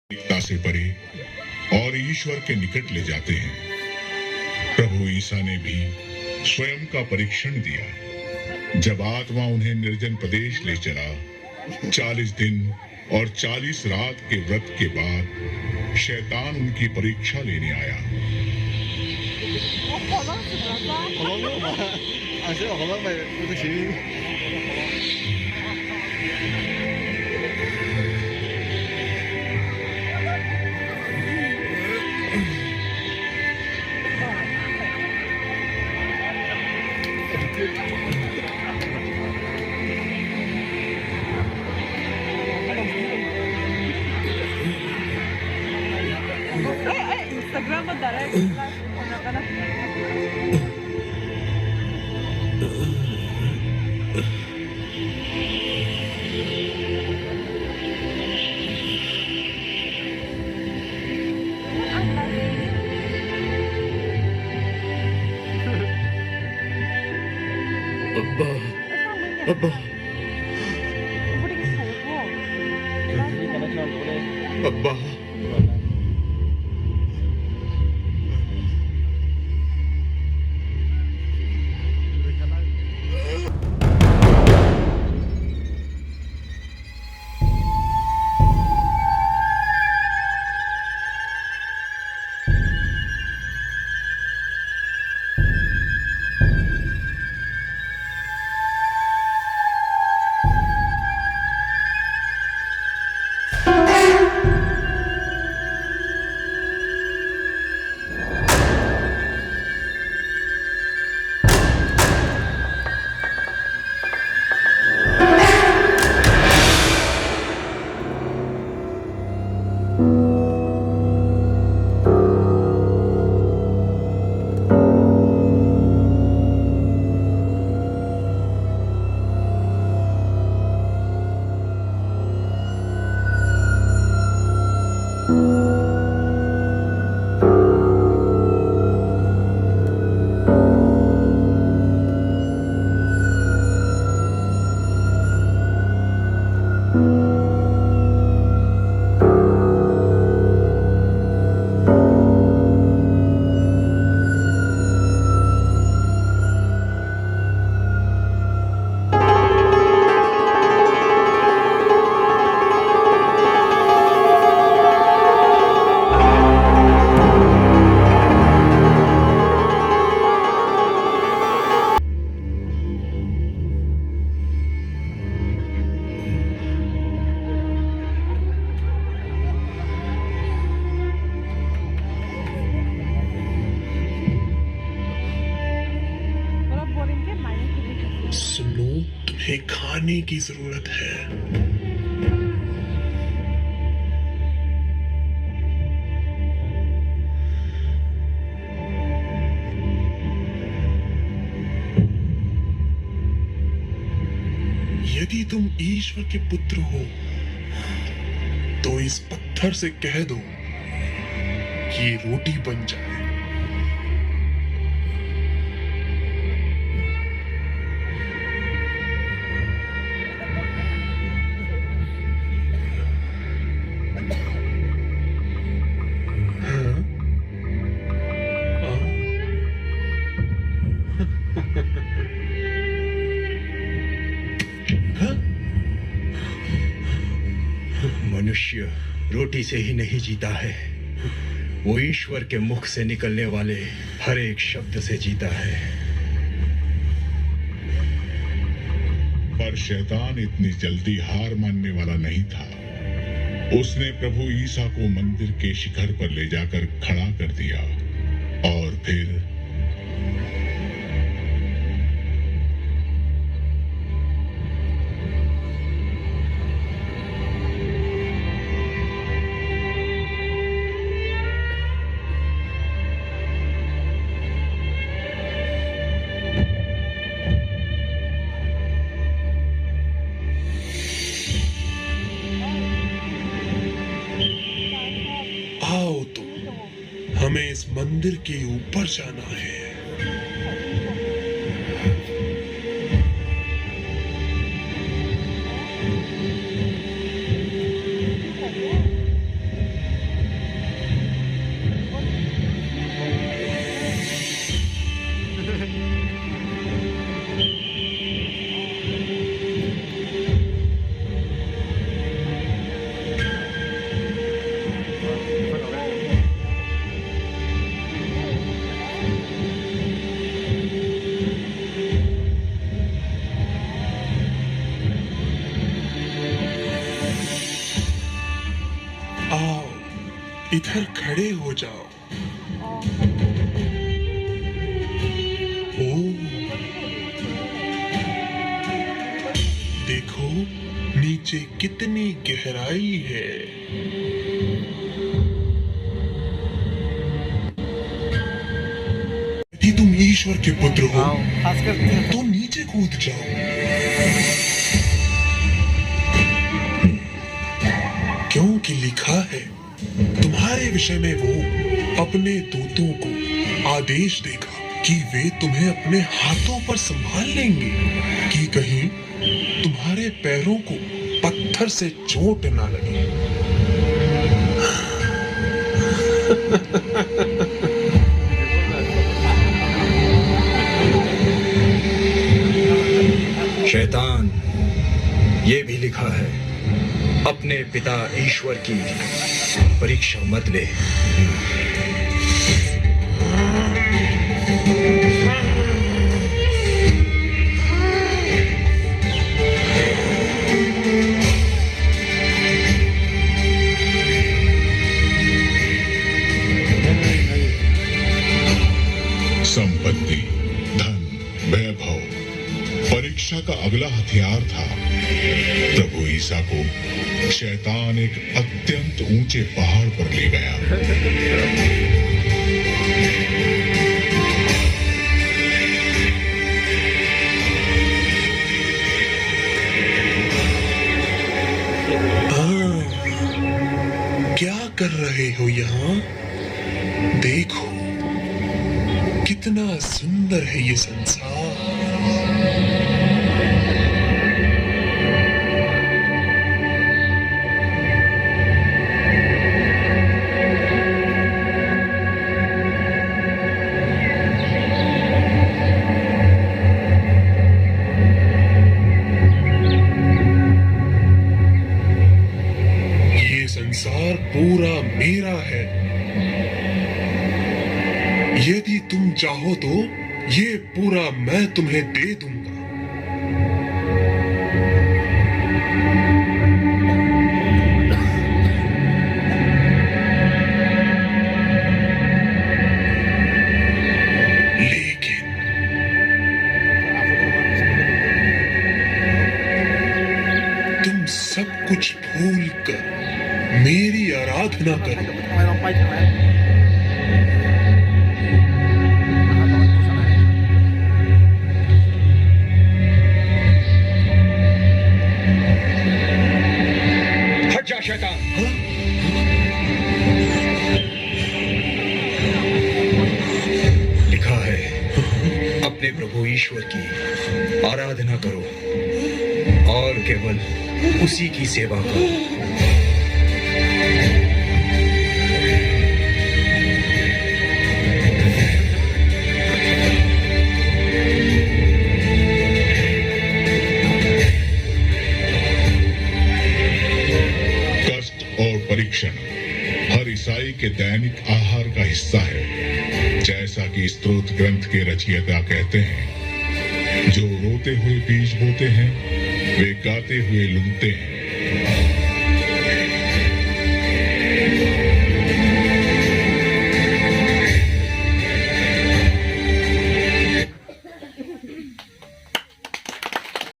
एकता से परे और ईश्वर के निकट ले जाते हैं। प्रभु ईसा ने भी स्वयं का परीक्षण दिया जब आत्मा उन्हें निर्जन प्रदेश ले चला। 40 दिन और 40 रात के व्रत के बाद शैतान उनकी परीक्षा लेने आया। Instagram mo direct anak-anak. Abba, Abba, Abba. सुनो, तुम्हें खाने की जरूरत है। यदि तुम ईश्वर के पुत्र हो तो इस पत्थर से कह दो कि ये रोटी बन जाए। मनुष्य रोटी से ही नहीं जीता है, वो ईश्वर के मुख से निकलने वाले हर एक शब्द से जीता है। पर शैतान इतनी जल्दी हार मानने वाला नहीं था। उसने प्रभु ईसा को मंदिर के शिखर पर ले जाकर खड़ा कर दिया और फिर आओ तुम, हमें इस मंदिर के ऊपर जाना है। आओ, इधर खड़े हो जाओ। ओ, देखो नीचे कितनी गहराई है। यदि तुम ईश्वर के पुत्र हो तो नीचे कूद जाओ। क्योंकि लिखा है तुम्हारे विषय में वो अपने दूतों को आदेश देगा कि वे तुम्हें अपने हाथों पर संभाल लेंगे कि कहीं तुम्हारे पैरों को पत्थर से चोट ना लगे। शैतान, ये भी लिखा है, अपने पिता ईश्वर की परीक्षा मत ले। संपत्ति, धन, वैभव परीक्षा का अगला हथियार था। प्रभु ईसा को शैतान एक अत्यंत ऊंचे पहाड़ पर ले गया। क्या कर रहे हो यहाँ? देखो कितना सुंदर है ये संसार। ये संसार पूरा मेरा है। यदि तुम चाहो तो ये पूरा मैं तुम्हें दे दूंगा। लेकिन तुम सब कुछ भूल कर मेरी आराधना करो। शैतान, लिखा है, अपने प्रभु ईश्वर की आराधना करो और केवल उसी की सेवा करो। परीक्षण हर ईसाई के दैनिक आहार का हिस्सा है। जैसा कि स्तोत्र ग्रंथ के रचयिता कहते हैं, जो रोते हुए बीज बोते हैं वे गाते हुए लुनते हैं।